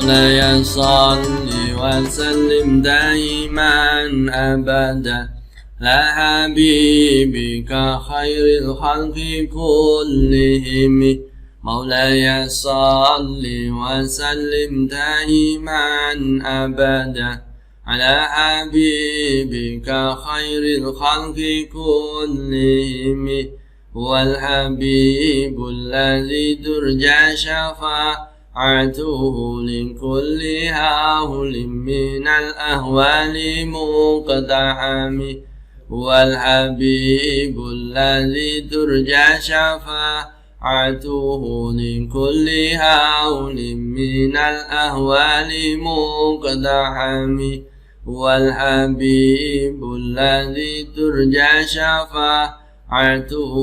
مولاي صل وسلم دائما أبدا على حبيبك خير الخلق كلهم مولاي صل وسلم دائما أبدا على حبيبك خير الخلق كلهم هو الحبيب الذي ترجى شفاعته لكل هول من الأهوال مقتحم هو الحبيب الذي ترجى شفاعته لكل هول من الأهوال مقتحم هو الحبيب الذي ترجى شفاعته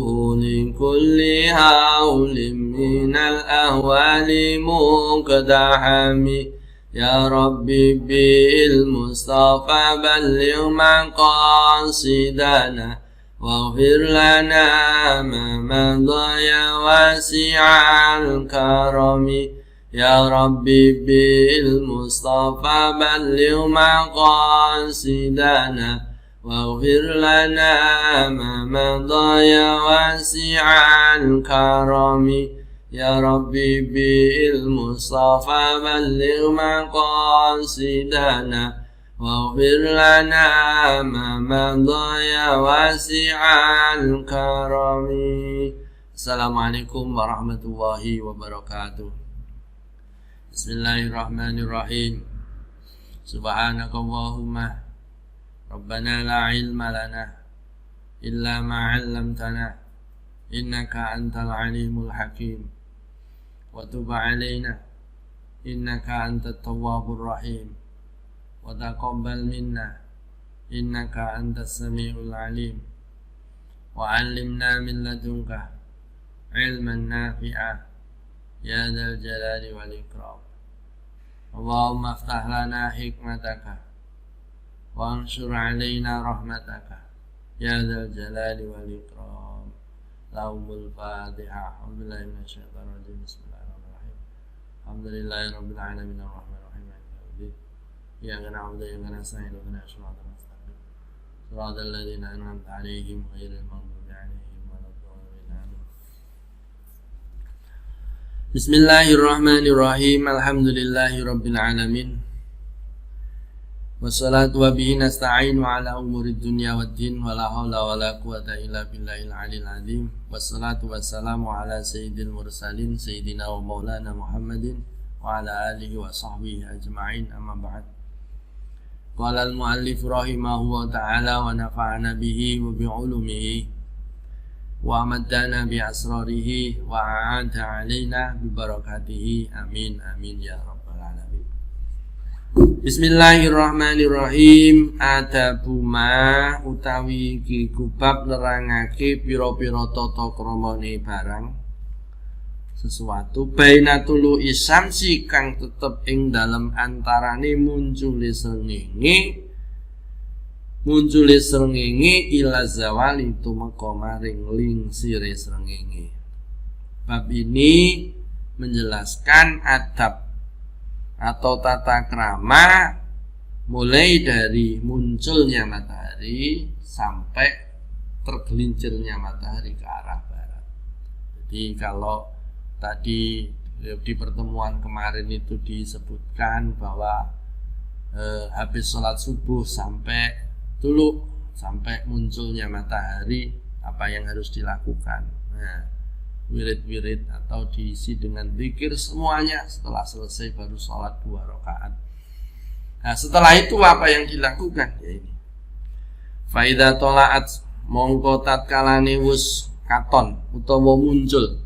لكل هول من الأهوال مقتحم يا ربي بالمصطفى بلغ مقاصدنا واغفر لنا ما مضى يا واسع الكرم يا ربي بالمصطفى بلغ مقاصدنا واغفر لنا ما مضى يا واسع الكرم يا ربي بالمصطفى بلغ مقاصدنا واغفر لنا ما مضى يا واسع الكرم. Assalamualaikum warahmatullahi wabarakatuh. Bismillahirrahmanirrahim. Subhanakallahumma Rabbana la ilma lana illa ma 'allamtana innaka antal alimul hakim wa tub 'alaina innaka antat tawwabur rahim wa taqabbal minna innaka antas samiul alim wa 'allimna min ladunka ilman nafi'a ya dzal jalali wal ikram. Allahumma aftah lana hikmataka wa ansur 'alaina rahmataka ya dzal jalali wal ikram. Lahumul Fatiha. A'udzubillahi minasyaitonir rajim. Bismillahirrahmanirrahim. Alhamdulillahi rabbil alamin arrahmanir rahim maliki yaumiddin. Iyyaka na'budu wa iyyaka nasta'in ihdinas siratal mustaqim. Shiratal ladzina an'amta 'alaihim ghairil maghdubi 'alaihim waladdallin. Amin. Bismillahirrahmanirrahim. Alhamdulillahi rabbil alamin. Wassalatu wa bihi nasta'inu ala umurid dunya waddin wa la hawla wa la quwata illa billahil aliyil azim. Wassalatu wassalamu ala sayyidil mursalin sayyidina wa maulana Muhammadin wa ala alihi wa sahbihi ajma'in, amma ba'd. Qala al-muallif rahimahu wa ta'ala wa nafa'ana bihi wa bi'ulumihi wa amaddana bi asrarihi wa a'ada alaina bi barakatihi. Amin amin ya rabbal alamin. Bismillahirrahmanirrahim. Adabuma utawi iki kubab nerangake pira-pira tata kramane barang sesuatu bainatul isamsi kang tetep ing dalem antarane muncule srengenge ila zawali tumeka maring lingsire srengenge. Bab ini menjelaskan adab atau tata krama mulai dari munculnya matahari sampai tergelincirnya matahari ke arah barat. Jadi kalau tadi di pertemuan kemarin itu disebutkan bahwa habis sholat subuh sampai munculnya matahari apa yang harus dilakukan. Nah, wirid-wirid atau diisi dengan zikir semuanya. Setelah selesai baru sholat 2 rakaat. Nah, setelah itu apa yang dilakukan? Ya ini. Faida tolaat mongko tatkalane wus katon utawa muncul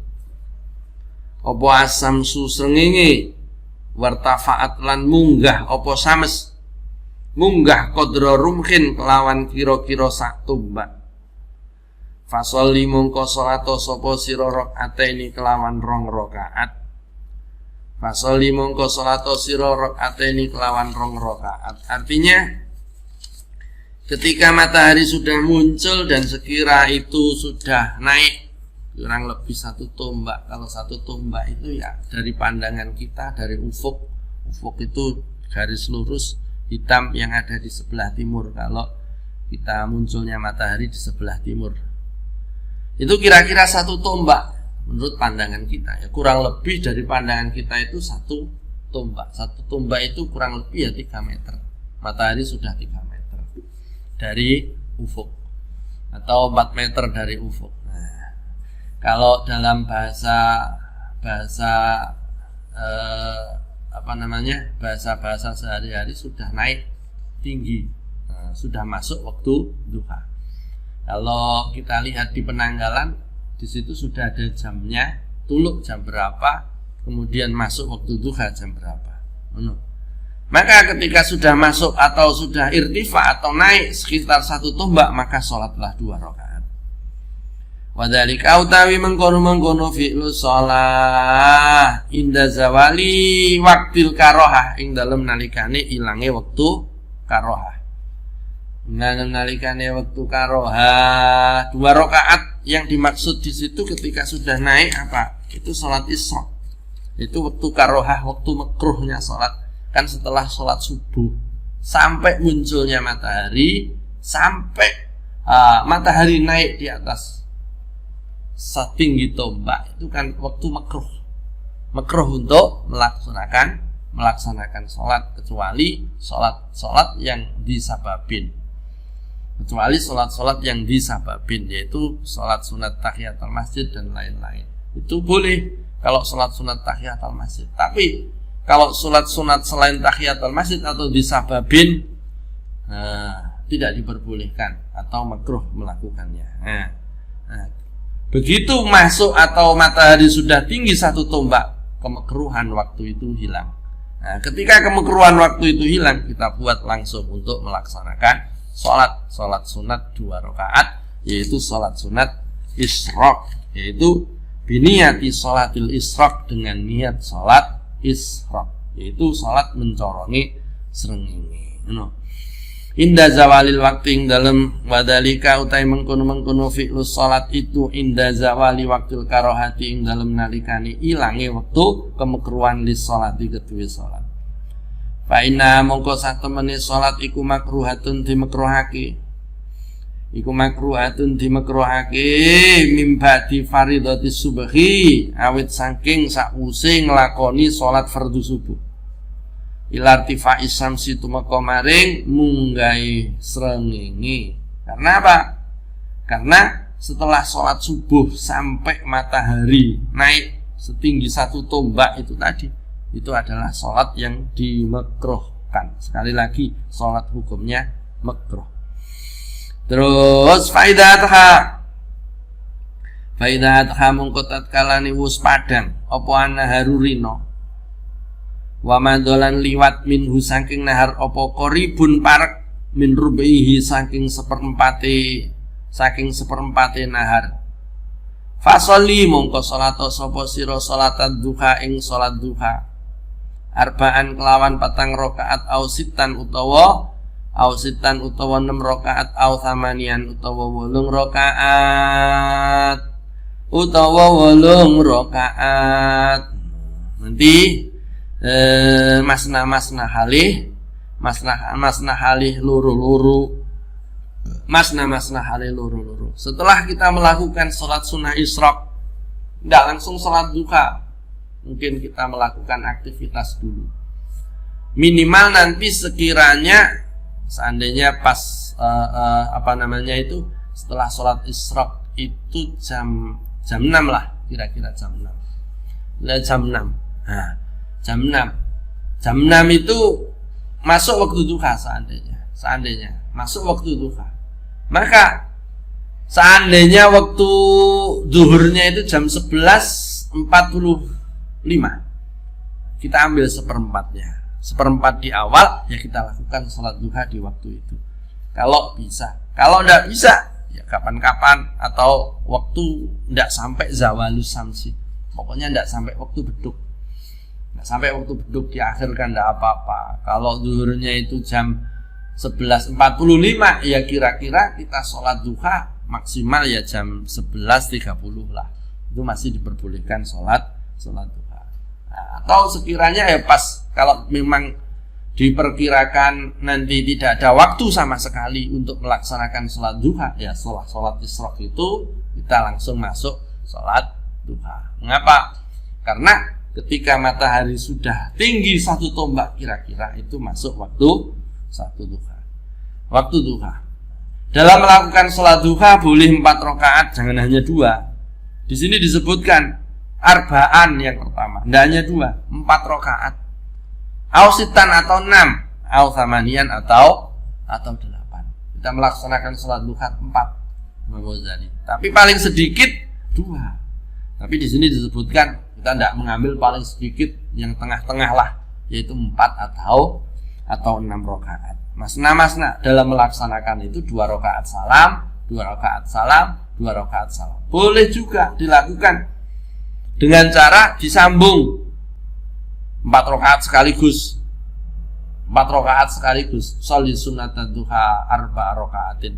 apa asam srengenge wartafaat lan munggah apa sames munggah qadra rumhin kelawan kira-kira sak tumbak. Fasolli mongko salato sapa sira rakaataini kelawan 2 rakaat. Fasolli mongko salato sira rakaataini kelawan 2 rakaat. Artinya ketika matahari sudah muncul dan sekira itu sudah naik kurang lebih 1 tombak. Kalau 1 tombak itu ya dari pandangan kita dari ufuk Ufuk itu garis lurus hitam yang ada di sebelah timur. Kalau kita munculnya matahari di sebelah timur, itu kira-kira 1 tombak menurut pandangan kita. Ya, kurang lebih dari pandangan kita itu 1 tombak. 1 tombak itu kurang lebih ya 3 meter. Matahari sudah 3 meter dari ufuk, atau 4 meter dari ufuk. Nah, kalau dalam bahasa bahasa sehari-hari sudah naik tinggi, sudah masuk waktu duha. Kalau kita lihat di penanggalan, di situ sudah ada jamnya, tuluk jam berapa, kemudian masuk waktu duha jam berapa. Maka ketika sudah masuk atau sudah irtifa atau naik sekitar 1 tombak, maka sholatlah 2 rakaat. Wadhalika utawi mengkono fi'lu sholah inda zawali waktil karohah, ing dalem nalikane ilange waktu karohah. Dalam nalikane waktu karohah 2 rakaat yang dimaksud di situ ketika sudah naik apa? Itu sholat isra. Itu waktu karohah, waktu makruhnya sholat. Kan setelah sholat subuh sampai munculnya matahari, sampai matahari naik di atas setinggi tombak, itu kan waktu makruh untuk melaksanakan sholat, kecuali sholat yang disababin, yaitu sholat sunat tahiyatul masjid dan lain-lain. Itu boleh kalau sholat sunat tahiyatul masjid. Tapi kalau sholat sunat selain tahiyatul masjid atau disababin, tidak diperbolehkan atau makruh melakukannya. Begitu masuk atau matahari sudah tinggi 1 tombak, kemakruhan waktu itu hilang. Ketika kemakruhan waktu itu hilang, kita buat langsung untuk melaksanakan sholat sunat 2 rakaat, yaitu sholat sunat isyraq, yaitu biniyati sholatil isyraq, dengan niat sholat isyraq, yaitu salat mencorongi srengenge. Inda zawalil waktu, ing dalem wadalika utai mengkono fi'lu salat itu inda zawali waktul karohati, ing dalem nalikani ilange waktu kemakruhan lis salati kedue salat. Fa inna mongko satemene salat iku makruhatun dimakruhake. Mimba di faridati subhi, awit saking sakwuse nglakoni salat fardhu subuh. Ilartifa isamsi tumeka maring munggahe srengenge. Karena apa? Karena setelah salat subuh sampai matahari naik setinggi 1 tombak itu tadi, itu adalah salat yang dimakruhkan. Sekali lagi, salat hukumnya makruh. Terus faidatha mongko tatkalane wus padang apa anaharurino wa madolan liwat minhu saking nahar apa qaribun parek min rubihi saking seperempate nahar. Fasoli mongko salat sapa sira salatan duha ing salat duha arbaan kelawan 4 rakaat au sitan utawa 6 rakaat au thamanian utawa 8 rakaat. Nanti masna halih luru. Setelah kita melakukan sholat sunnah isyraq, tidak langsung sholat duha, mungkin kita melakukan aktivitas dulu. Minimal nanti sekiranya seandainya pas setelah sholat isyraq itu jam 6 lah, kira-kira jam 6. Jam 6 itu masuk waktu duha seandainya masuk waktu duha. Maka seandainya waktu zuhurnya itu jam 11.45, kita ambil seperempat di awal, ya kita lakukan sholat duha di waktu itu kalau bisa. Kalau tidak bisa, ya kapan-kapan, atau waktu tidak sampai zawalus samsi, pokoknya tidak sampai waktu beduk. Tidak sampai waktu beduk diakhirkan, tidak apa-apa. Kalau zuhurnya itu jam 11.45, ya kira-kira kita sholat duha maksimal ya jam 11.30 lah, itu masih diperbolehkan sholat duha. Atau sekiranya ya pas kalau memang diperkirakan nanti tidak ada waktu sama sekali untuk melaksanakan sholat duha, ya setelah sholat isyraq itu kita langsung masuk sholat duha. Mengapa? Karena ketika matahari sudah tinggi 1 tombak kira-kira itu masuk waktu satu duha. Waktu duha. Dalam melakukan sholat duha boleh 4 rakaat, jangan hanya 2. Di sini disebutkan arba'an yang pertama, tidak hanya 2, 4 rakaat. Ausitan atau 6, au thamanian atau 8. Kita melaksanakan sholat duha 4, Imam Ghazali. Tapi paling sedikit 2. Tapi di sini disebutkan kita tidak mengambil paling sedikit, yang tengah-tengah lah, yaitu 4 atau 6 rakaat. Masna dalam melaksanakan itu 2 rakaat salam, 2 rakaat salam, 2 rakaat salam. Boleh juga dilakukan dengan cara disambung 4 rakaat sekaligus. 4 rakaat sekaligus. Sholli sunatan duha arba'a rakaatin.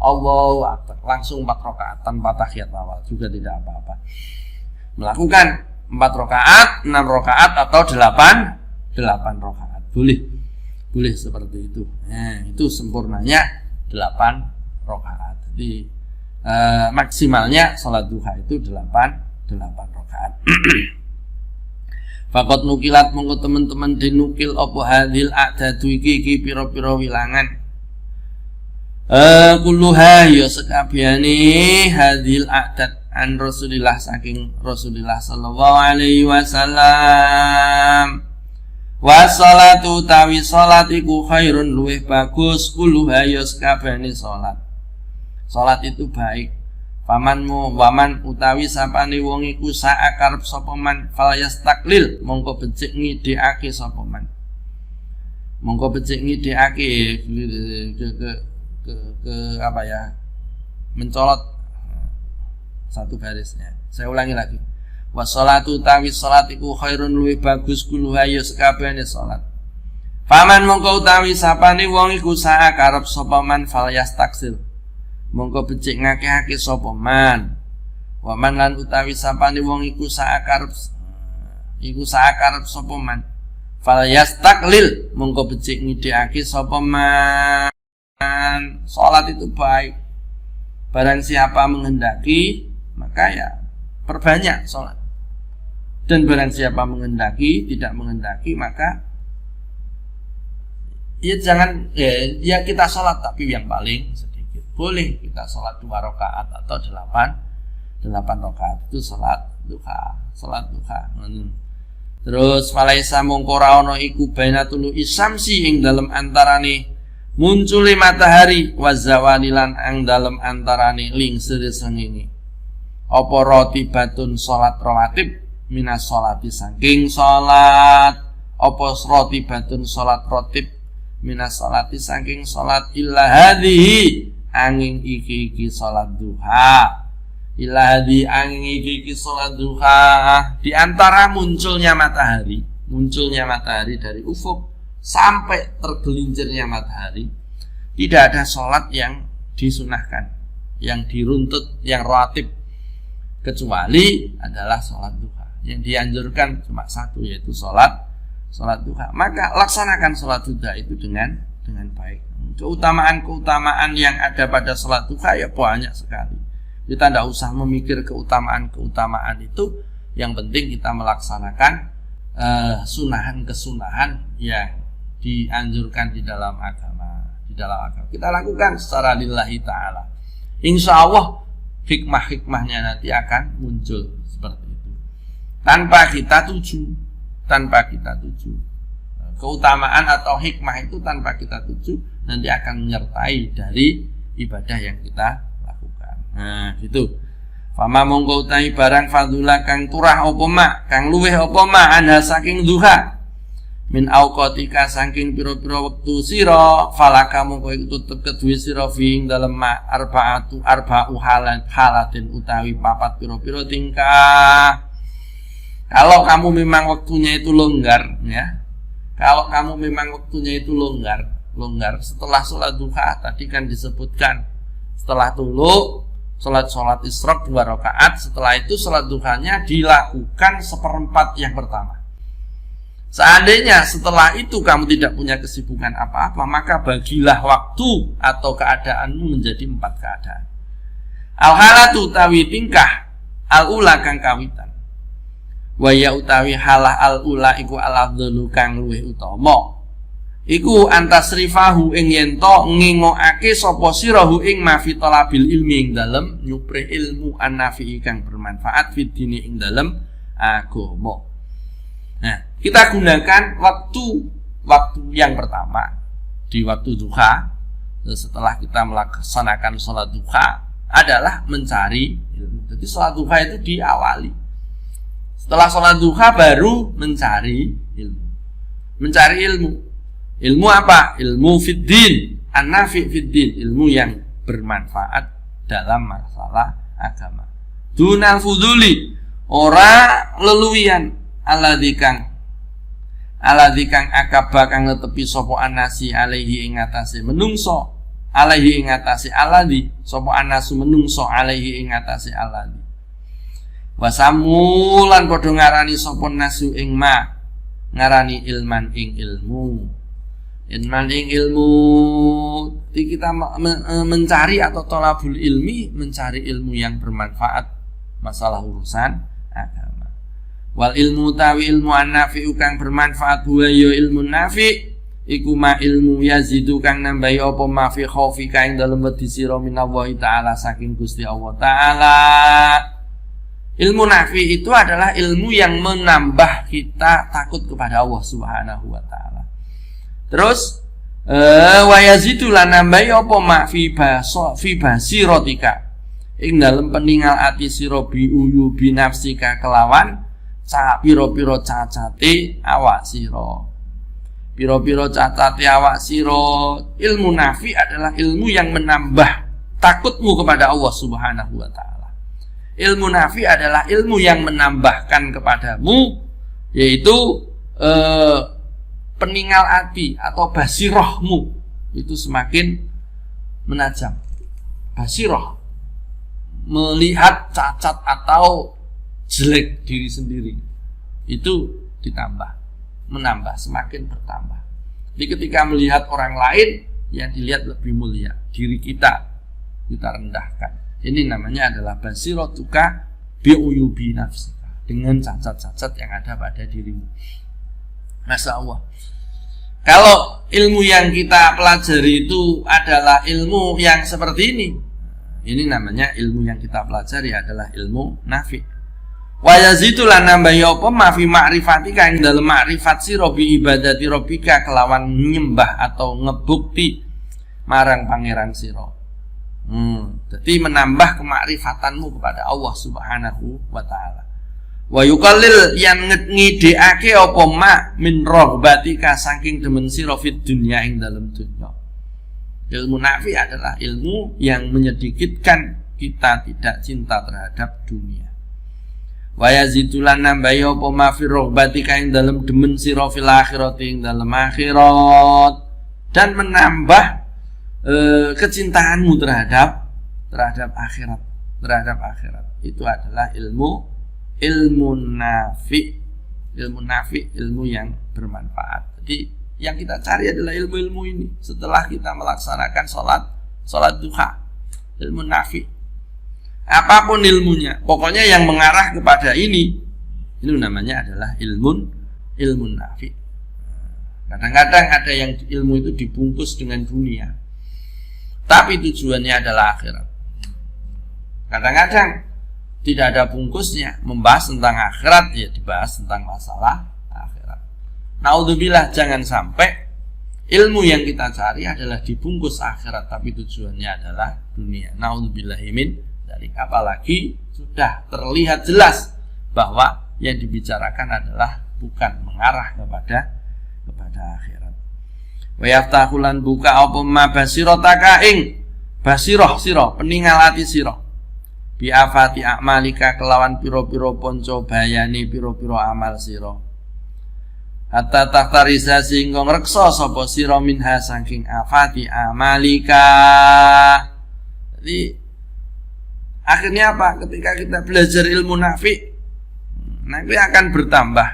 Allahu akbar. Langsung 4 rakaat tanpa tahiyat awal juga tidak apa-apa. Melakukan 4 rakaat, 6 rakaat atau 8 rakaat. Boleh seperti itu. Nah, itu sempurnanya 8 rakaat. Jadi maksimalnya sholat duha itu 8 rakaat. Fakot nukilat mongko teman-teman dinukil apa hadil a'dadu iki pira-pira wilangan. Kulluha ya sekabehane hadil a'dad an Rasulillah saking Rasulillah sallallahu alaihi wasallam. Wassalatu tawi salat iku khairun luwih bagus kulluha ya sakabehane salat. Salat itu baik. Waman utawi sapane wong iku saakarep sapa man falyastakhlil mongko becik ngidekake sapa man. Mongko becik ngidekake ke apa ya? Mencolot satu barisnya. Saya ulangi lagi. Wassalatu tawi salat iku khairun luwih bagus kuluha ya sakabehane salat. Faman mongko utawi sapane wong iku saakarep sapa man falyastaksil. Mongko becik ngakeh-akeh sapa man. Waman lan utawi sapane wong iku saakarep sapa man. Falyastaklil mongko becik ngidekake sapa man. Salat itu baik. Barang siapa menghendaki maka ya perbanyak salat. Dan barang siapa menghendaki, tidak menghendaki maka ya jangan ya kita sholat tapi yang paling sedikit. Boleh kita sholat 2 rakaat atau 8 rakaat itu sholat duha. Terus falaisa mongko ra ono iku bainatul isamsi ing dalem antarane munculi matahari wa zawalilan ang dalem antarane lingsir srengenge. Apa rotibatun sholat rawatib minas sholati saking sholat. Apa rotibatun sholat rotib minas sholati saking sholat illa hadhihi angin iki sholat duha. Illa hadhihi angin iki sholat duha. Di antara munculnya matahari dari ufuk sampai tergelincirnya matahari, tidak ada sholat yang disunahkan, yang diruntut, yang rawatib, kecuali adalah sholat duha. Yang dianjurkan cuma satu, yaitu sholat duha. Maka laksanakan sholat duha itu dengan baik. Keutamaan yang ada pada sholat duha ya banyak sekali. Kita tidak usah memikir keutamaan itu. Yang penting kita melaksanakan kesunahan yang dianjurkan di dalam agama. Kita lakukan secara lillahi ta'ala. Insya Allah hikmah-hikmahnya nanti akan muncul seperti itu. Tanpa kita tuju. Keutamaan atau hikmah itu tanpa kita tuju nanti akan menyertai dari ibadah yang kita lakukan. Nah, gitu. Fama mongko utahi barang fadula kang turah apa mak, kang luweh apa mak anha saking duha. Min auqatika saking pira-pira wektu sira, falaka mongko iku tetep keduwe sira fi dalem mak arba'u halatin utawi 4 pira-pira tingkah. Kalau kamu memang waktunya itu longgar, ya. Kalau kamu memang waktunya itu longgar setelah sholat duha tadi kan disebutkan, setelah dulu sholat isyraq 2 rakaat, setelah itu sholat duhanya dilakukan 1/4 yang pertama. Seandainya setelah itu kamu tidak punya kesibukan apa-apa, maka bagilah waktu atau keadaanmu menjadi 4 keadaan. Al-halatu utawi tingkah al-ula kang kawitan. Wa ya utawi halah al-ula iku al-afdalu kang luwih utama. Iku antasrifahu ing yen to ngingokake sapa sirahu ing mafi talabil ilmi ing dalem nyupre ilmu an-nafi kang bermanfaat fid dini ing dalem agama. Nah, kita gunakan waktu yang pertama di waktu duha. Setelah kita melaksanakan sholat duha adalah mencari ilmu. Jadi sholat duha itu diawali. Setelah sholat duha baru mencari ilmu. Mencari ilmu. Ilmu apa? Ilmu fiddin, an-nafi fiddin, ilmu yang bermanfaat dalam masalah agama. Dunal fuduli, ora leluwian. Alladzi kang akaba kang netepi sapa anasi alaihi ing atase menungso alaihi ing atase alladzi sapa anasu menungso alaihi ing atase alladzi wasamulan padha ngarani sapa nasu ing ma ngarani ilman ing ilmu kita mencari atau tolabul ilmi, mencari ilmu yang bermanfaat masalah urusan agama. Wal ilmu tawi ilmu an-nafi'u kang bermanfaat huwa ya ilmu nafi' iku ma ilmu yazidu kang nambahi apa ma fi khaufi kang dalem wedi sira minallahi taala saking Gusti Allah taala. Ilmu nafi' itu adalah ilmu yang menambah kita takut kepada Allah Subhanahu wa taala. Terus wa yazidu lan nambahi apa ma fi basiratika ing dalem peningal ati sira bi uyu bi nafsika kelawan piro-piro cacate awak sira. Piro-piro cacate awak sira. Ilmu nafi adalah ilmu yang menambah takutmu kepada Allah Subhanahu wa taala. Ilmu nafi adalah ilmu yang menambahkan kepadamu yaitu peningal hati atau basirahmu itu semakin menajam. Basirah melihat cacat atau jelek diri sendiri itu ditambah, menambah, semakin bertambah. Jadi ketika melihat orang lain yang dilihat lebih mulia, diri kita rendahkan. Ini namanya adalah basiratuka bi'uyubi nafsika, dengan cacat-cacat yang ada pada dirimu. Masya Allah. Kalau ilmu yang kita pelajari itu adalah ilmu yang seperti ini namanya ilmu yang kita pelajari adalah ilmu nafi'. Wa yazidu lan nambahi apa ma fi ma'rifatika ing dalem ma'rifat sira bi ibadati rabbika kelawan nyembah atau ngebukti marang pangeran sira. Jadi menambah kemakrifatanmu kepada Allah Subhanahu wa taala. Wa yuqallil yang ngidekake apa ma min raghbatika saking demen sira fid dunya ing dalem dunya. Ilmu nafi adalah ilmu yang menyedikitkan kita tidak cinta terhadap dunia. Wa yazitulan nambahi apa ma fi raghbatika ing dalem demen sira fil akhirati ing dalem akhirat dan menambah kecintaanmu terhadap akhirat. Itu adalah ilmu nafi, ilmu yang bermanfaat. Jadi yang kita cari adalah ilmu ini setelah kita melaksanakan sholat duha, ilmu nafi. Apapun ilmunya, pokoknya yang mengarah kepada ini namanya adalah ilmu nafi. Kadang-kadang ada yang ilmu itu dibungkus dengan dunia, tapi tujuannya adalah akhirat. Kadang-kadang tidak ada bungkusnya, membahas tentang akhirat, ya dibahas tentang masalah akhirat. Naudzubillah, jangan sampai ilmu yang kita cari adalah dibungkus akhirat, tapi tujuannya adalah dunia. Naudzubillahimin. Apalagi sudah terlihat jelas bahwa yang dibicarakan adalah bukan mengarah kepada akhirat. Wa yaftahulan buka apa ma basirotaka ing basirah sira peningal ati sira bi afati amalika kelawan pira-pira ponco bayane pira-pira amal sira. Hatta tahtarisa singgo ngreksa sapa sira minha saking afati amalika. Jadi akhirnya apa? Ketika kita belajar ilmu nafi akan bertambah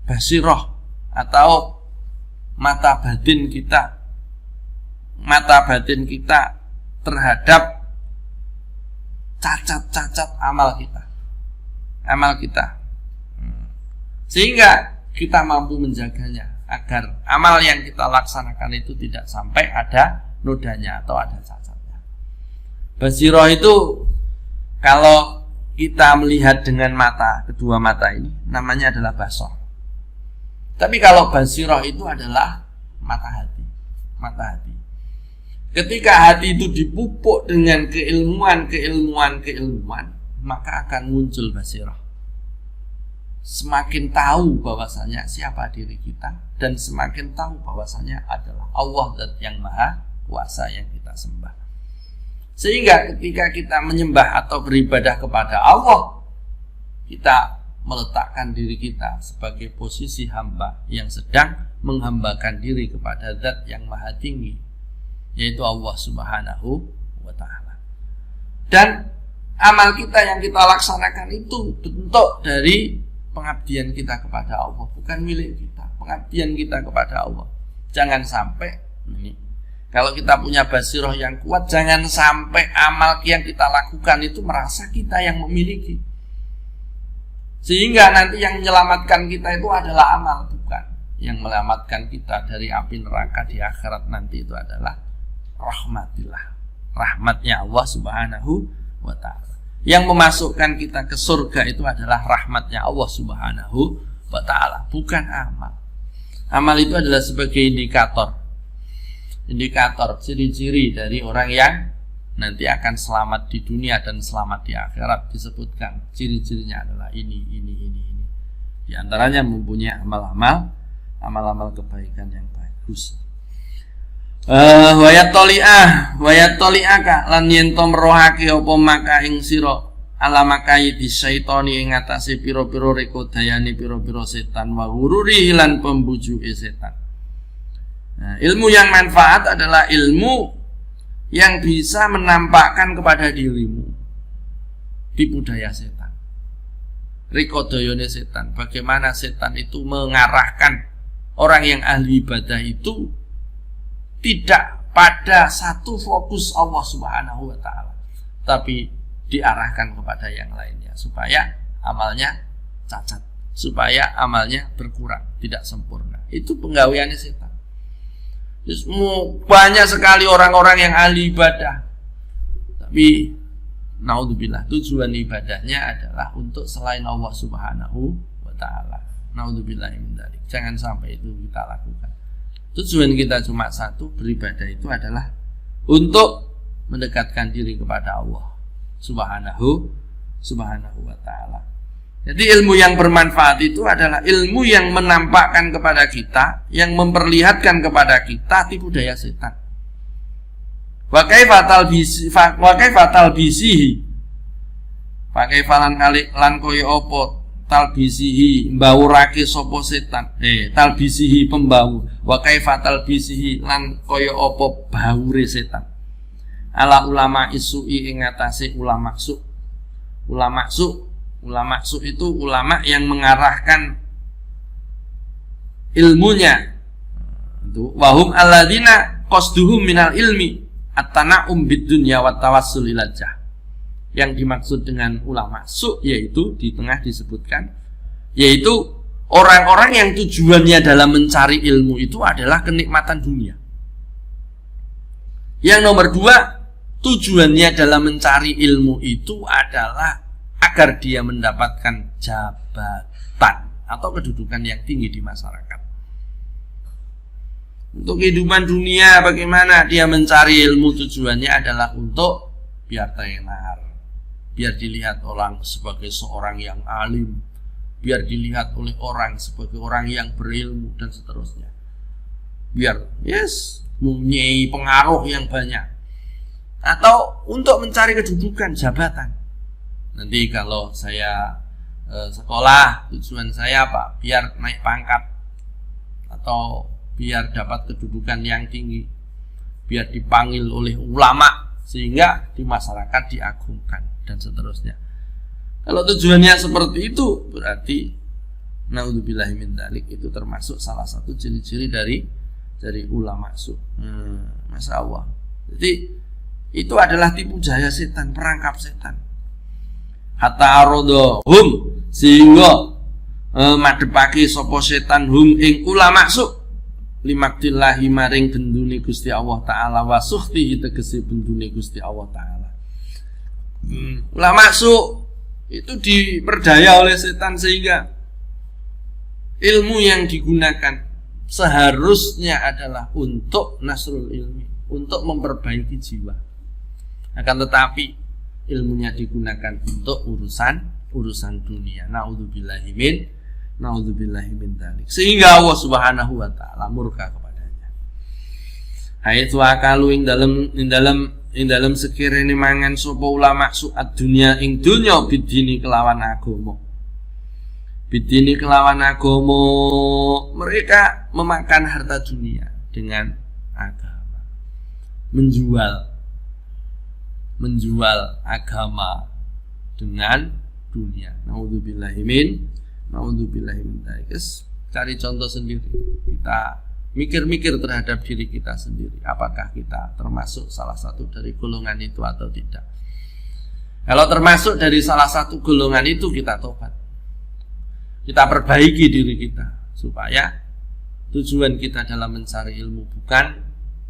basirah atau mata batin kita terhadap cacat-cacat amal kita, sehingga kita mampu menjaganya agar amal yang kita laksanakan itu tidak sampai ada nodanya atau ada cacatnya. Basirah itu kalau kita melihat dengan kedua mata ini namanya adalah basar. Tapi kalau basirah itu adalah mata hati. Ketika hati itu dipupuk dengan keilmuan, maka akan muncul basirah. Semakin tahu bahwasanya siapa diri kita, dan semakin tahu bahwasanya adalah Allah Zat yang Maha Kuasa yang kita sembah. Sehingga ketika kita menyembah atau beribadah kepada Allah, kita meletakkan diri kita sebagai posisi hamba yang sedang menghambakan diri kepada Zat yang Maha Tinggi, yaitu Allah Subhanahu wa Ta'ala. Dan amal kita yang kita laksanakan itu bentuk dari pengabdian kita kepada Allah, bukan milik kita. Pengabdian kita kepada Allah. Jangan sampai kalau kita punya basirah yang kuat, jangan sampai amal yang kita lakukan itu merasa kita yang memiliki, sehingga nanti yang menyelamatkan kita itu adalah amal, bukan. Yang menyelamatkan kita dari api neraka di akhirat nanti itu adalah rahmatnya Allah Subhanahu wa Ta'ala. Yang memasukkan kita ke surga itu adalah rahmatnya Allah Subhanahu wa Ta'ala, bukan amal. Amal itu adalah sebagai indikator ciri-ciri dari orang yang nanti akan selamat di dunia dan selamat di akhirat. Disebutkan ciri-cirinya adalah ini. Di antaranya mempunyai amal-amal kebaikan yang bagus. Wayatoli'aka lan yen to merohake apa maka ing sira ala makai di syaitani ing atase pira-pira rekodayane pira-pira setan wa ghururi lan pembujuke setan. Nah, ilmu yang manfaat adalah ilmu yang bisa menampakkan kepada dirimu tipu daya setan, rekodayane setan, bagaimana setan itu mengarahkan orang yang ahli ibadah itu tidak pada satu fokus Allah Subhanahu wa Ta'ala, tapi diarahkan kepada yang lainnya supaya amalnya cacat, supaya amalnya berkurang, tidak sempurna. Itu penggaweannya setan. Banyak sekali orang-orang yang ahli ibadah, tapi naudzubillah tujuan ibadahnya adalah untuk selain Allah Subhanahu wa Ta'ala. Naudzubillah min dzalik. Jangan sampai itu kita lakukan. Tujuan kita cuma satu, beribadah itu adalah untuk mendekatkan diri kepada Allah Subhanahu wa Ta'ala. Jadi ilmu yang bermanfaat itu adalah ilmu yang menampakkan kepada kita, yang memperlihatkan kepada kita tipu daya setan. Wa kaifa talbisihi. Pakai falan kali lan koyo apa talbisihi mbawurake sapa setan. Talbisihi pembau. Wa kaifa talbisihi lan koyo apa baure setan. Ala ulama isui ing atase ulama su. Ulama su itu ulama yang mengarahkan ilmunya. Wahum alladzina qasduhum minal ilmi at-tana'um bid-dunya wa tawassul ila jah. Yang dimaksud dengan ulama su yaitu di tengah disebutkan yaitu orang-orang yang tujuannya dalam mencari ilmu itu adalah kenikmatan dunia. Yang nomor dua, tujuannya dalam mencari ilmu itu adalah agar dia mendapatkan jabatan atau kedudukan yang tinggi di masyarakat. Untuk kehidupan dunia bagaimana dia mencari ilmu, tujuannya adalah untuk biar tenar, biar dilihat orang sebagai seorang yang alim, biar dilihat oleh orang sebagai orang yang berilmu dan seterusnya. Biar mempunyai pengaruh yang banyak. Atau untuk mencari kedudukan, jabatan. Nanti kalau saya sekolah, tujuan saya apa? Biar naik pangkat atau biar dapat kedudukan yang tinggi, biar dipanggil oleh ulama sehingga di masyarakat diagungkan dan seterusnya. Kalau tujuannya seperti itu berarti Naudzubillahi min dzalik. Itu termasuk salah satu ciri-ciri dari ulama su. Masya Allah. Jadi itu adalah tipu jaya setan, perangkap setan. Hatta arodohum, sehingga madhepake sapa setan hum ing ulama su limaktillahi maring bendune Gusti Allah taala wa suhtihi tegese bendune Gusti Allah taala. Ulama su itu diperdaya oleh setan sehingga ilmu yang digunakan seharusnya adalah untuk nasrul ilmi, untuk memperbaiki jiwa. Akan tetapi ilmunya digunakan untuk urusan dunia. Naudzubillahi min dzalik. Sehingga Allah Subhanahu wa taala murka kepadanya. Haitsu akalu ing dalam sekirane mangan sapa ulama su'ad dunya ing dunya bidini kelawan agama. Bidini kelawan agama, mereka memakan harta dunia dengan agama. Menjual agama dengan dunia. Naudzubillahi min dzalik. Cari contoh sendiri. Kita mikir-mikir terhadap diri kita sendiri. Apakah kita termasuk salah satu dari golongan itu atau tidak? Kalau termasuk dari salah satu golongan itu, kita tobat. Kita perbaiki diri kita supaya tujuan kita dalam mencari ilmu bukan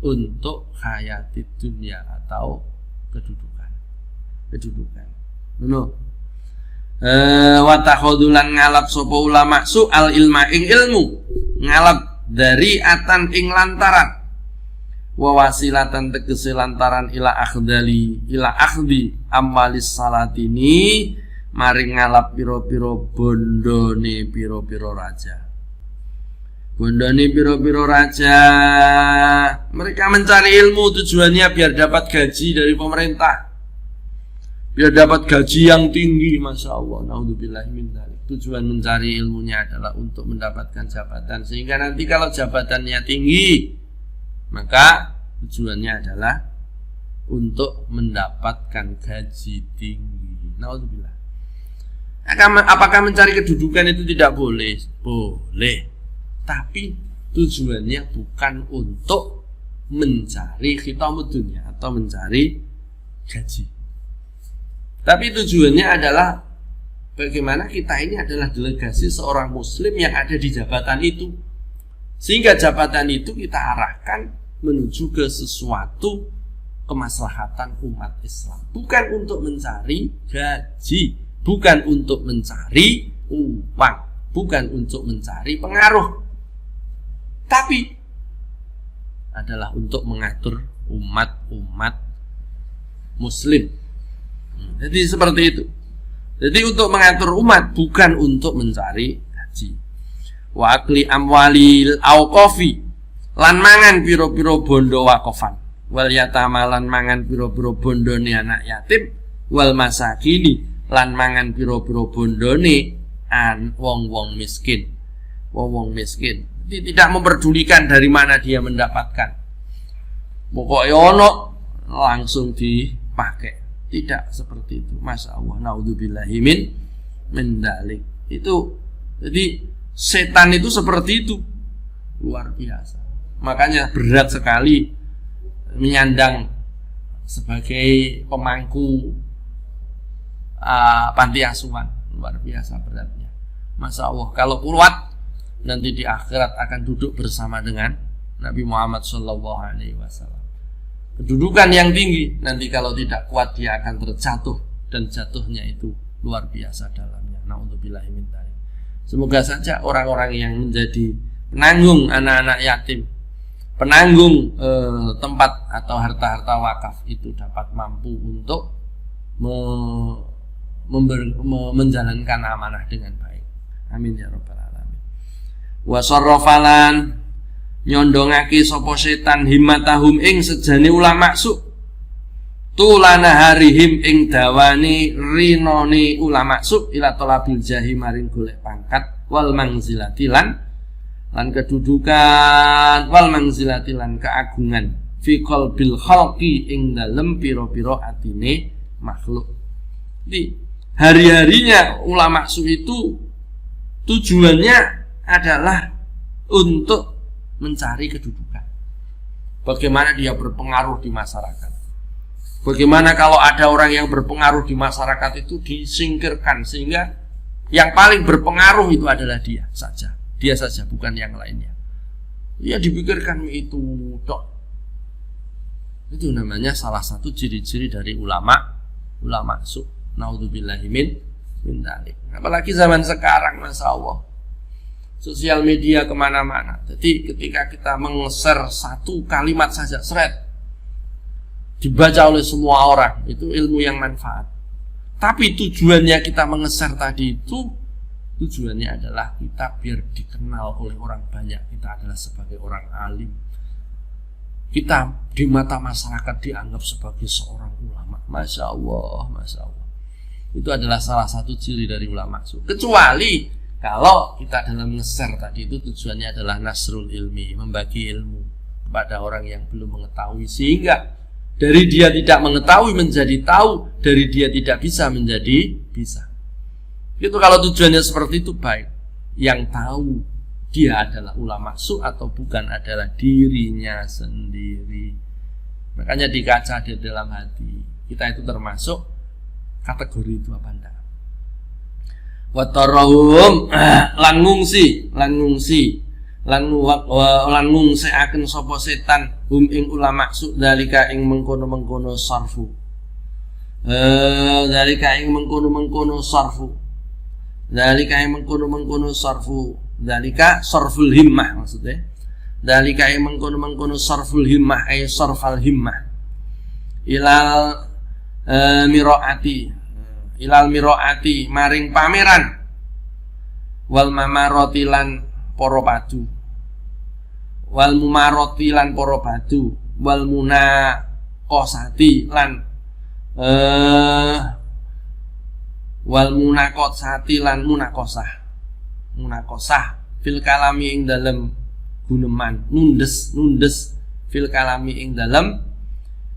untuk hayati dunia atau kedudukan. Wa takhudulan ngalap sapa ulama soal ilma ing ilmu, ngalap dari atan ing lantaran, wa wasilatan tegese lantaran ila akhdi amwalis salatini, maring ngalap piro-piro bondone piro-piro raja. Bondone piro-piro raja, mereka mencari ilmu tujuannya biar dapat gaji dari pemerintah, biar dapat gaji yang tinggi. Masya Allah, naudzubillahi min dzalik. Tujuan mencari ilmunya adalah untuk mendapatkan jabatan, sehingga nanti kalau jabatannya tinggi, maka tujuannya adalah untuk mendapatkan gaji tinggi. Naudzubillah. Apakah mencari kedudukan itu tidak boleh? Boleh. Tapi tujuannya bukan untuk mencari khitamud dunya atau mencari gaji. Tapi tujuannya adalah bagaimana kita ini adalah delegasi seorang muslim yang ada di jabatan itu, sehingga jabatan itu kita arahkan menuju ke sesuatu kemaslahatan umat Islam, bukan untuk mencari gaji, bukan untuk mencari uang, bukan untuk mencari pengaruh, tapi adalah untuk mengatur umat muslim. Jadi seperti itu. Jadi untuk mengatur umat, bukan untuk mencari gaji. Wa akli amwalil auqafi, lan mangan piro-piro bondo wakofan, wal yatama lan mangan piro-piro bondone anak yatim, wal masakini lan mangan piro-piro bondone wong-wong miskin. Wong-wong miskin. Jadi tidak memperdulikan dari mana dia mendapatkan. Pokoknya ono langsung dipakai. Tidak seperti itu. Masya Allah, naudzubillahi min dzalik. Itu jadi setan itu seperti itu, luar biasa. Makanya berat sekali menyandang sebagai pemangku panti asuhan, luar biasa beratnya. Masya Allah, kalau kuat nanti di akhirat akan duduk bersama dengan Nabi Muhammad SAW. Kedudukan yang tinggi, nanti kalau tidak kuat dia akan terjatuh, dan jatuhnya itu luar biasa dalamnya. Naudzubillahi min dzalik. Semoga saja orang-orang yang menjadi penanggung anak-anak yatim, penanggung tempat atau harta-harta wakaf itu dapat mampu untuk menjalankan amanah dengan baik. Amin ya rabbal alamin. Wa sarrafalan nyondongake sapa setan himmatahum ing sejane ulama su tulana harihim ing dawane rinone ulama su ila talabil jahi maring golek pangkat wal manzilati lan kedudukan wal manzilati lan keagungan fi qalbil khalqi ing dalem pira-pira atine makhluk. Jadi hari-harinya ulama su itu tujuannya adalah untuk mencari kedudukan. Bagaimana dia berpengaruh di masyarakat. Bagaimana kalau ada orang yang berpengaruh di masyarakat itu disingkirkan, sehingga yang paling berpengaruh itu adalah dia saja, bukan yang lainnya. Ya dipikirkan itu tok. Itu namanya salah satu ciri-ciri dari ulama su. Naudzubillahi min dzalik. Apalagi zaman sekarang, masya Allah, sosial media kemana-mana. Jadi ketika kita meng-share satu kalimat saja, dibaca oleh semua orang, itu ilmu yang manfaat. Tapi tujuannya kita meng-share tadi itu, tujuannya adalah kita biar dikenal oleh orang banyak. Kita adalah sebagai orang alim. Kita di mata masyarakat dianggap sebagai seorang ulama. Masya Allah, Masya Allah. Itu adalah salah satu ciri dari ulama su. Kecuali kalau kita dalam nge-share tadi itu tujuannya adalah nasrul ilmi, membagi ilmu kepada orang yang belum mengetahui, sehingga dari dia tidak mengetahui menjadi tahu, dari dia tidak bisa menjadi bisa. Itu kalau tujuannya seperti itu baik. Yang tahu dia adalah ulama su atau bukan adalah dirinya sendiri. Makanya dikaca di dalam hati. Kita itu termasuk kategori itu apa enggak? Watarahum lan ngungsi lan ngungsiaken sapa setan hum ing ulama su dalika ing mengkono-mengkono sarfu. Dalika ing mengkono-mengkono sarfu. Dalika ing mengkono-mengkono sarfu. Dalika sarful himmah maksudnya. Dalika ing mengkono-mengkono sarful himmah ay sarfal himmah. Ilal miroati maring pameran wal mamaroti lan para padu wal mumaroti lan para padu wal munaqosati lan wal munaqosati lan munaqosah fil kalami ing dalem guneman nundes fil kalami ing dalem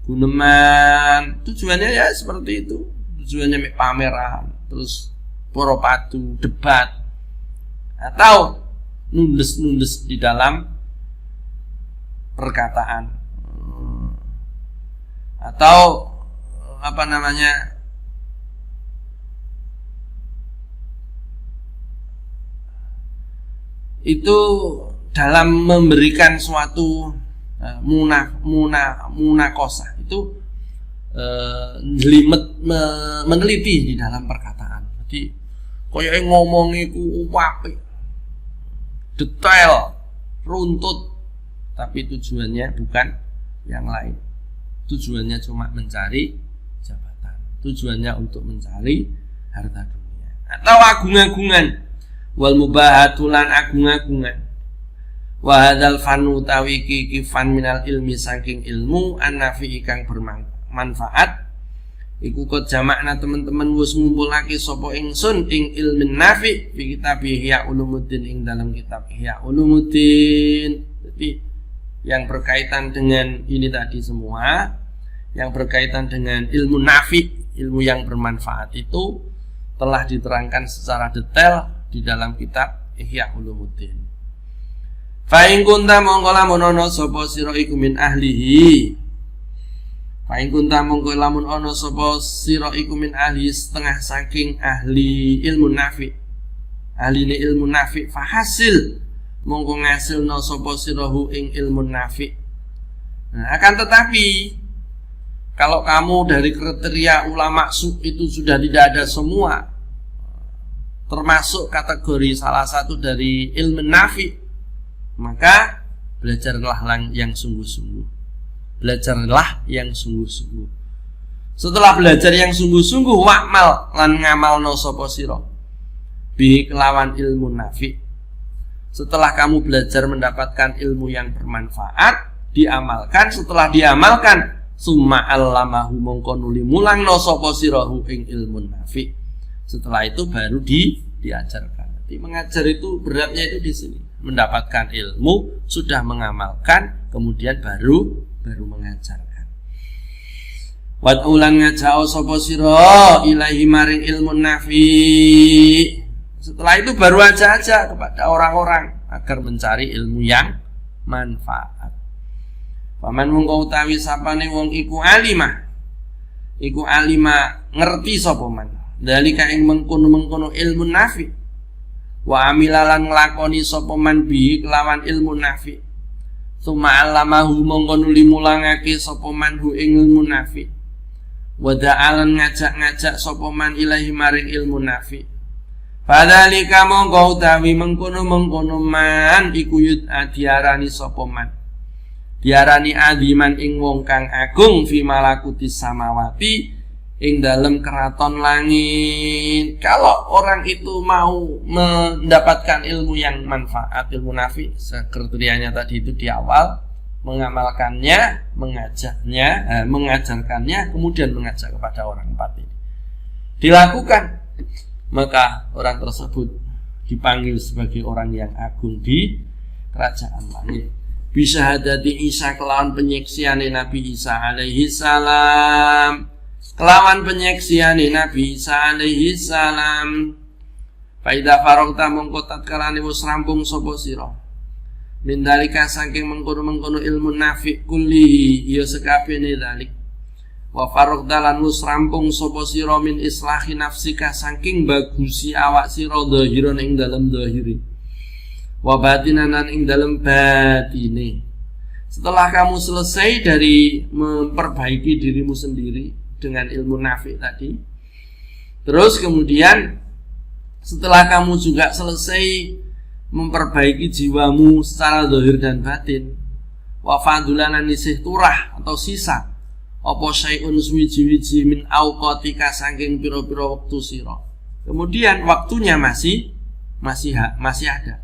guneman. Tujuannya ya seperti itu. Tujuannya pameran, terus poropatu, debat, atau nundes di dalam perkataan, atau apa namanya, itu dalam memberikan suatu munakosah itu meneliti di dalam perkataan. Jadi koyoke ngomongi ku apik, detail, runtut, tapi tujuannya bukan yang lain. Tujuannya cuma mencari jabatan. Tujuannya untuk mencari harta dunia atau agung-agungan. Wal mubahatulan agung-agungan. Wa hadzal fanu tawiki kifan minal ilmi saking ilmu an-nafi kang bermanfaat iku kok jamakna teman-teman wis ngumpulake sapa ingsun ing ilmin nafi fi kitab Ihya Ulumuddin ing dalam kitab Ihya Ulumuddin. Jadi yang berkaitan dengan ini tadi semua, yang berkaitan dengan ilmu nafi, ilmu yang bermanfaat itu telah diterangkan secara detail di dalam kitab Ihya Ulumuddin. Fa in kunta mongko lamun ana sapa sira iku min ahlihi. Fa in kunta mongko lamun ana sapa sira iku min ahli setengah saking ahli ilmu nafi. Ahline ilmu nafi fa hasil mongko ngasilna sapa sirahu ing ilmu nafi. Nah, akan tetapi kalau kamu dari kriteria ulama su itu sudah tidak ada semua, termasuk kategori salah satu dari ilmu nafi, maka belajarlah yang sungguh-sungguh. Belajarlah yang sungguh-sungguh. Setelah belajar yang sungguh-sungguh, wa'mal lan ngamalno sapa sira bi kelawan ilmu nafi. Setelah kamu belajar mendapatkan ilmu yang bermanfaat, diamalkan. Setelah diamalkan, summa allamahu mongko nuli mulangno sapa sirahu ing ilmu nafi. Setelah itu baru diajarkan. Jadi mengajar itu beratnya itu di sini. Mendapatkan ilmu, sudah mengamalkan, kemudian baru mengajarkan. Wat ulan ngajao sapa sira ilahi maring ilmu nafi. Setelah itu baru aja kepada orang-orang agar mencari ilmu yang manfaat. Paman mungko utawi sapane wong iku alimah. Iku alimah ngerti sapa man. Dalika ing mengkono-mengkono ilmu nafi. Wa amilalan nglakoni sapa man bi kelawan ilmu nafi. Suma alamahu mongko nuli mulangake sapa man hu ing ilmu nafi. Wa da'alan ngajak-ngajak sapa man ilahi maring ilmu nafi. Padhalika mongko utawi mengkono-mengkono man iku yut diarani sapa man. Diarani adiman ing wong kang agung fi malakutis samawati ing dalam keraton langit. Kalau orang itu mau mendapatkan ilmu yang manfaat, ilmu nafi, kriterianya tadi itu di awal, mengamalkannya, mengajarkannya, kemudian mengajak kepada orang empat ini dilakukan, maka orang tersebut dipanggil sebagai orang yang agung di kerajaan langit. Bisa hadati Isa kelawan penyeksiane Nabi Isa alaihi salam, kelawan penyeksiane Nabi Isa alaihi salam. Faida farogta mongko tatkalane wis rampung sapa sira min dalika saking mengkono-mengkono ilmu nafi kullihi ya sekabehane dalik. Wa farogta lan wis rampung sapa sira min islahi nafsika saking bagusi awak sira dhahiran ing dalem dhahiri. Wa batinanan ing dalam batine. Setelah kamu selesai dari memperbaiki dirimu sendiri dengan ilmu nafi tadi, terus kemudian setelah kamu juga selesai memperbaiki jiwamu secara zahir dan batin, wa fadulanan nisih turah atau sisa apa syai'un suwiji-wiji min auqatika saking pira-pira wektu sira, kemudian waktunya masih ada.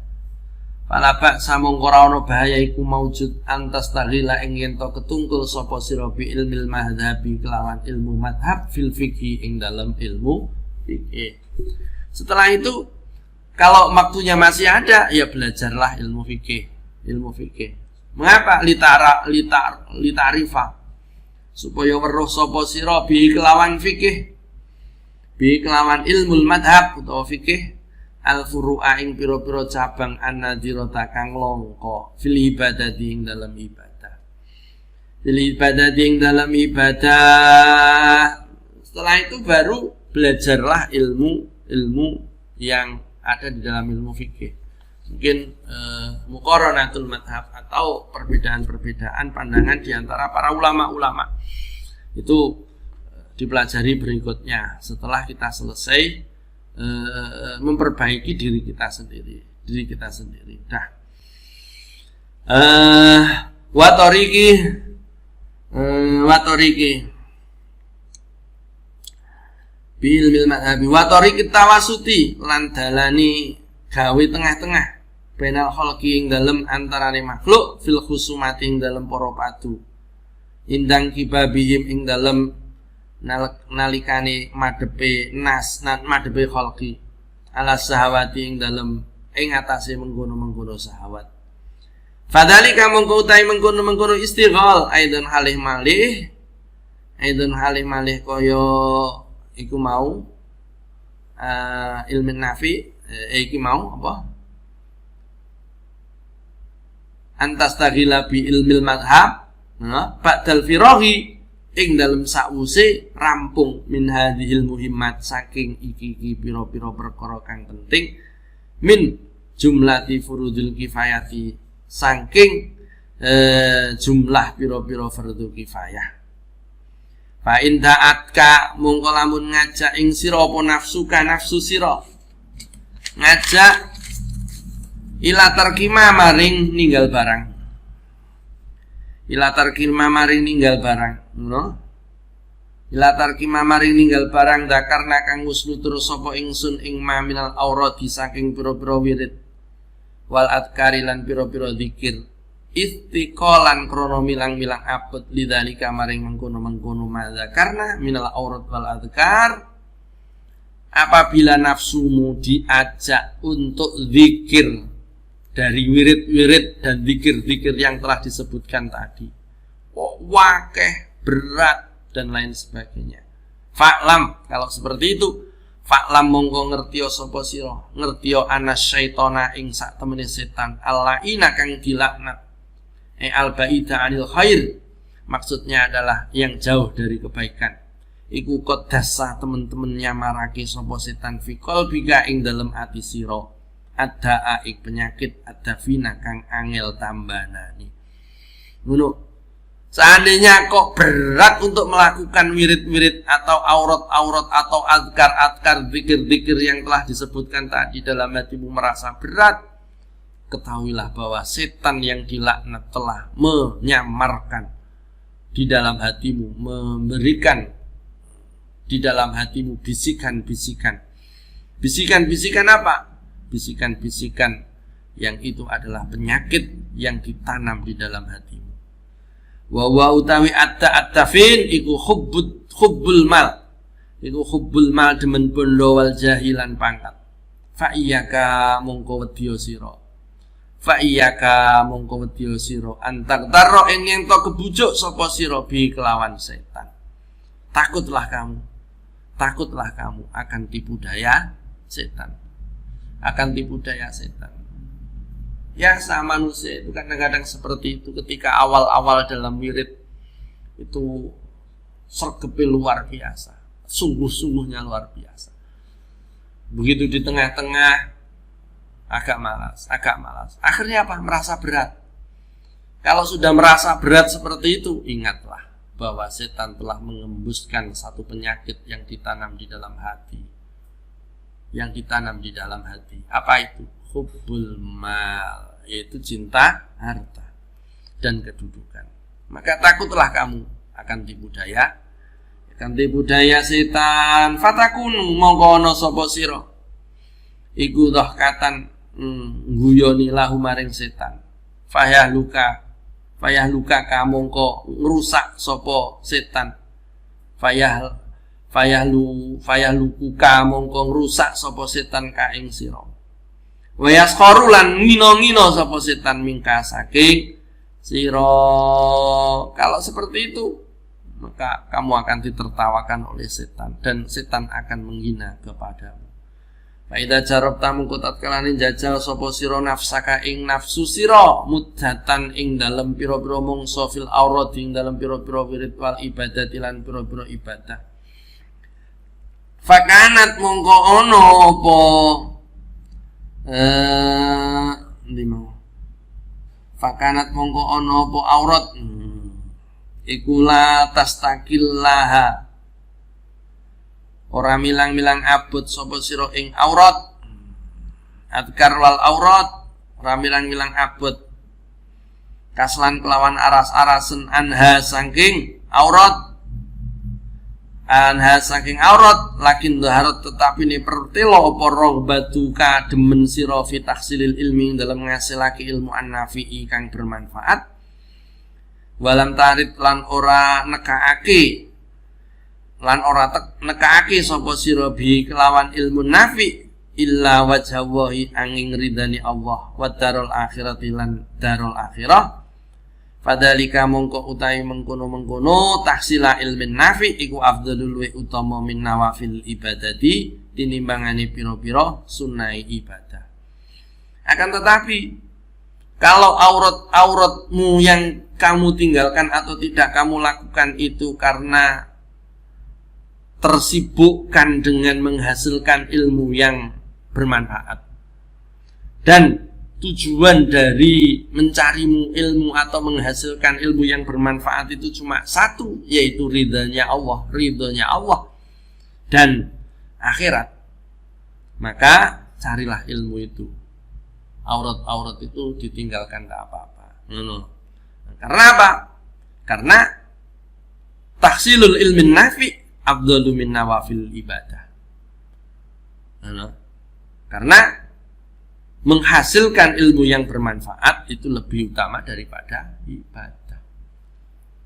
Palabak samong ora ana bahaya iku maujud antas taghila ing yen to ketungkul sapa sira bi ilmil madhabi kelawan ilmu madhab fil fikih ing dalam ilmu fikih. Setelah itu kalau waktunya masih ada ya belajarlah ilmu fikih. Mengapa litarifa supaya weruh sapa sira bi kelawan fikih, bi kelawan ilmul madhab utawa fikih al-furu'a ing pira-pira cabang an-nadirata kang langka fil ibadati ing dalam ibadah. Setelah itu baru belajarlah ilmu yang ada di dalam ilmu fikih. Mungkin muqaranatul madhab atau perbedaan-perbedaan pandangan di antara para ulama-ulama. Itu dipelajari berikutnya setelah kita selesai memperbaiki diri kita sendiri. Dah. Watoriki bil madhabi watoriki tawasuti lan dalani gawe tengah-tengah benal khalqi ing dalem antarane makhluk fil khusumati ing dalem para padu indang kibabihim ing dalem nalikane madhepe madhepe khalqi ala sahawati ing dalem ing atase mengkono-mengkono syahwat. Fadzalika mengko utahe mengkono-mengkono istighal aidan halih malih kaya iku mau ilmu nafi iki mau apa antas taghila bi ilmil madhab ba'dal firahi ing dalem sakwuse rampung min hadhil muhimmat saking iki pira-pira perkara kang penting min jumlati furudul kifayati saking jumlah pira-pira fardhu kifayah. Fa in da'atka mongko lamun ngajak ing sira apa nafsu sira ngajak ila tarkima maring ninggal barang. Ila tarkima maring ninggal barang, no? Ila tarkima maring ninggal barang dakarna kang wis nutur sapa ingsun ing maminal aurati saking pira-pira wirid wal adkari lan pira-pira zikir istiqolan krono milang-milang apet lidzalika maring mengkono-mengkono madza karena minal aurat wal adkar. Apabila nafsumu diajak untuk zikir dari wirid-wirid dan zikir-zikir yang telah disebutkan tadi, wakeh, berat dan lain sebagainya, fa'lam, kalau seperti itu Fa'lam mongko ngertiya sapa sira, ngertiya anas syaitona ing sak temene setan, allaina kang dilaknat, al-baida 'anil khair, maksudnya adalah yang jauh dari kebaikan. Iku kodasa temen-temennya marake sapa setan fi qalbika ing dalem ati sira, ada aik penyakit ada vina kang angel tambanani. Ngono. Seandainya kok berat untuk melakukan wirid-wirid atau aurat-aurat atau adkar-adkar, zikir-zikir yang telah disebutkan tadi, dalam hatimu merasa berat, ketahuilah bahwa setan yang dilaknat telah menyamarkan di dalam hatimu, memberikan di dalam hatimu bisikan-bisikan. Bisikan-bisikan apa? Bisikan-bisikan yang itu adalah penyakit yang ditanam di dalam hatimu. Wa utawi at-ta'attafin iku hubbul mal. Iku hubbul mal demen bondo wal jahilan pangkat. Fa iyyaka mongko wedya sira. Fa iyyaka mongko wedya sira antak darro ing yen to kebujuk sapa sira bi kelawan setan. Takutlah kamu akan tipu daya setan. Akan tipu daya setan. Ya, sama manusia itu kadang-kadang seperti itu. Ketika awal-awal dalam wirid itu sergepe luar biasa, sungguh-sungguhnya luar biasa. Begitu di tengah-tengah agak malas. Akhirnya apa? Merasa berat. Kalau sudah merasa berat seperti itu, ingatlah bahwa setan telah mengembuskan satu penyakit yang ditanam di dalam hati. Apa itu? Hubbul mal, yaitu cinta harta dan kedudukan. Maka takutlah kamu akan tipu daya setan. Fatakunu mongko ana sapa sira iku dhahkatan guyoni lahu maring setan. Fayahluka kamongko ngrusak sapa setan. Fayahluka mongko ngrusak sapa setan ka ing sira. Wa yaskharu lan ngino-ngino sapa setan mingka saking sira. Kalau seperti itu, maka kamu akan ditertawakan oleh setan dan setan akan menghina kepadamu. Fa idza jarabta mungko tatkalane jajal sapa sira nafsaka ing nafsu sira muddatan ing dalem pira-pira mangsa fil aurat ing dalem pira-pira wirid wal ibadat lan pira-pira ibadah. Fakanat mongko ono apa Fakanat mongko ono apa aurat iku la tastaqillaha, ora milang-milang abot sapa sira ing aurat. Adkar wal aurat ora milang-milang abot kaslan kelawan aras-arasen anha saking aurat. Saking aurat lakin dhaharat tetapi ini pertelo apa rohbatu kademen sira fi tahsilil ilmi dalam ngasilake ilmu an-nafi'i kang bermanfaat, walam tarid lan ora nekaake sapa sira bi kelawan ilmu nafi illa wajhallahi angin ridani Allah wa darul akhirati lan darul akhirah. Fadhalika mongko utawi mengkono tahsila ilmin nafi iku afdhalul wa utama min nawafil ibadati tinimbangane pira-pira sunai ibadah. Akan tetapi kalau auratmu yang kamu tinggalkan atau tidak kamu lakukan itu karena tersibukkan dengan menghasilkan ilmu yang bermanfaat, dan tujuan dari mencarimu ilmu atau menghasilkan ilmu yang bermanfaat itu cuma satu, yaitu ridhonya Allah dan akhirat, maka carilah ilmu itu. Aurat itu ditinggalkan tak apa-apa. Karena apa? Karena tahsilul ilmin nafi afdalu min nawafil ibadah. Karena menghasilkan ilmu yang bermanfaat itu lebih utama daripada ibadah.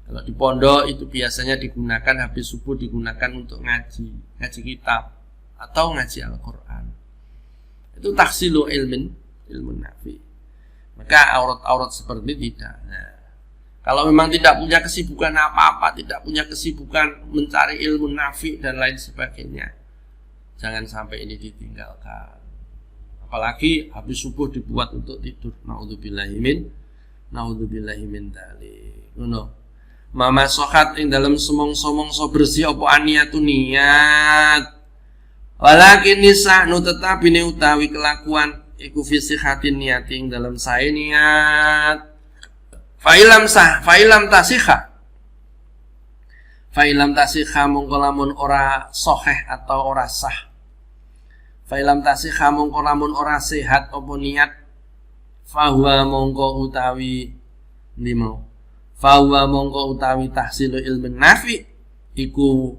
Kalau di pondok itu biasanya digunakan habis subuh, digunakan untuk ngaji kitab atau ngaji Al-Quran. Itu tahsilu ilmu nafi. Maka aurat seperti tidak. Nah, kalau memang tidak punya kesibukan apa-apa, tidak punya kesibukan mencari ilmu nafi dan lain sebagainya, Jangan sampai ini ditinggalkan. Apalagi habis subuh dibuat untuk tidur. Naudzubillahi min dzalik. Ngono. Mama sohat ing dalam somong-somongso bersih apa aniatu niat. Walakin nisa nu tetapi ne utawi kelakuan iku fisihatin niati ing dalam sae niat. Failam tasihha mongko lamun ora soheh atau ora sah. Failam tasihha mongko lamun ora sehat apa niat. Fahuwa mongko utawi tahsilu ilmin nafi iku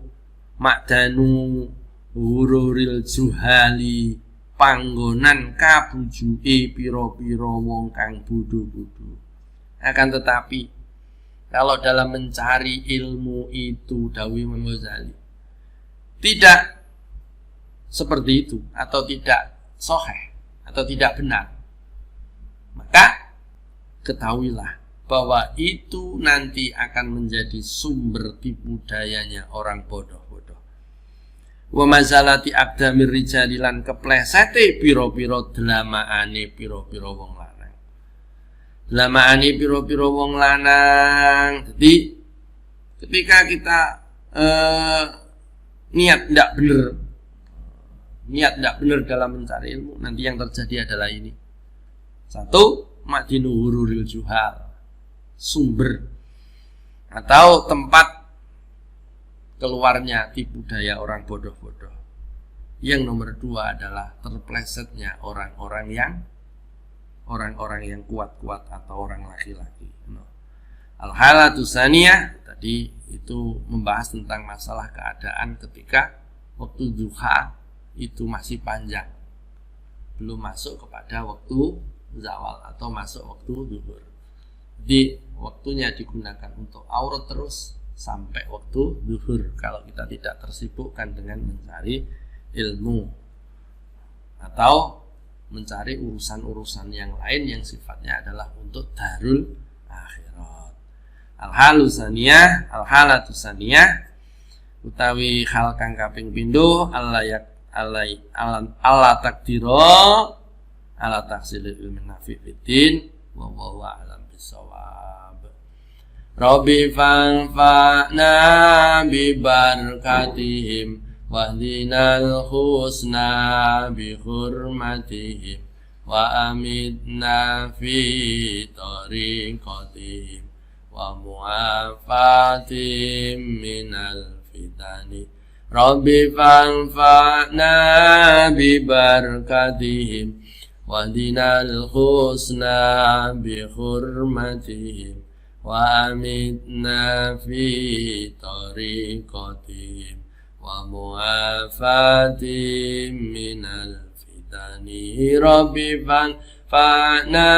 makdanu hururil juhali panggonan kabujuke pira-pira wong kang bodho-bodho. Akan tetapi kalau dalam mencari ilmu itu dawuh Imam Ghazali tidak seperti itu atau tidak sahih atau tidak benar, maka ketahuilah bahwa itu nanti akan menjadi sumber tipu dayanya orang bodoh-bodoh. Wa mazalati aqdamir rijali lan keplesete pira-pira delamaane pira-pira wong lanang. Delamaane pira-pira wong lanang. Jadi ketika kita niat tidak benar dalam mencari ilmu, nanti yang terjadi adalah ini. Satu, madinu hururil juhal, sumber atau tempat keluarnya tipu daya orang bodoh-bodoh. Yang nomor dua adalah terplesetnya orang-orang yang kuat-kuat atau orang laki-laki. Al-halatu tsaniyah tadi itu membahas tentang masalah keadaan ketika waktu duha itu masih panjang, belum masuk kepada waktu zawal atau masuk waktu zuhur. Jadi waktunya digunakan untuk aurat terus sampai waktu zuhur kalau kita tidak tersibukkan dengan mencari ilmu atau mencari urusan-urusan yang lain yang sifatnya adalah untuk darul akhirat. Al-halatu tsaniyah utawi hal kang kaping pindho Allah takdiro ala tahsilil ilmin nafi fiddin wa huwa a'lam bissawab. Rabbi fanfa'na bi barakatihim wahdinal husna bi hurmatihim wa amitna fi tariqatihim wa mu'afatim minal fitani. Rabbi fanfa'na bi barakatihim wahdinal husna bi hurmatihim wa amitna fi tariqatihim wa mu'afatim minal fitani. Rabbi fanfa'na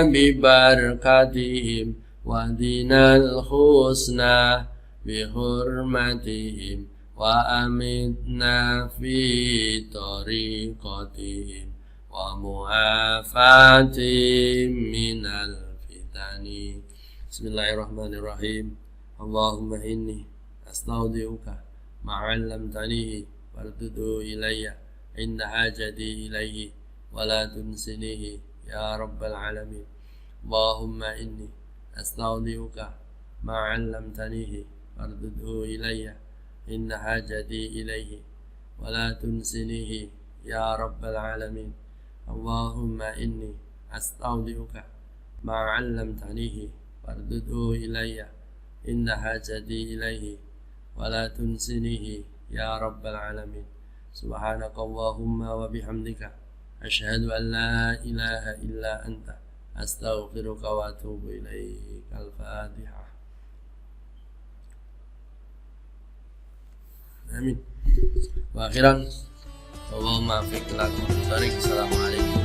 bi barakatihim wahdinal husna bi hurmatihim wa amitna fi tariqatihim wa mu'afatim minal fitani. Bismillahirrahmanirrahim. Allahumma inni astaudiuka ma'allamtanihi wardudu ilayya inna hajati ilayhi wa la tunsinihi ya rabbal alamin. Allahumma inni astaudiuka ma'allamtanihi wardudu ilayya inna hajati ilayhi wa la tunsinihi ya rabbal alamin. Allahumma inni astaudiuka ma'allamtanihi wardudu ilayya inna hajati ilayhi wa la tunsinihi ya rabbal alamin. Subhanakallahumma wa bihamdika asyhadu an la ilaha illa anta astaghfiruka wa atubu ilaik. Al-Fatihah. Amin. Wa akhiran Allahumma fiqh lakum. Assalamualaikum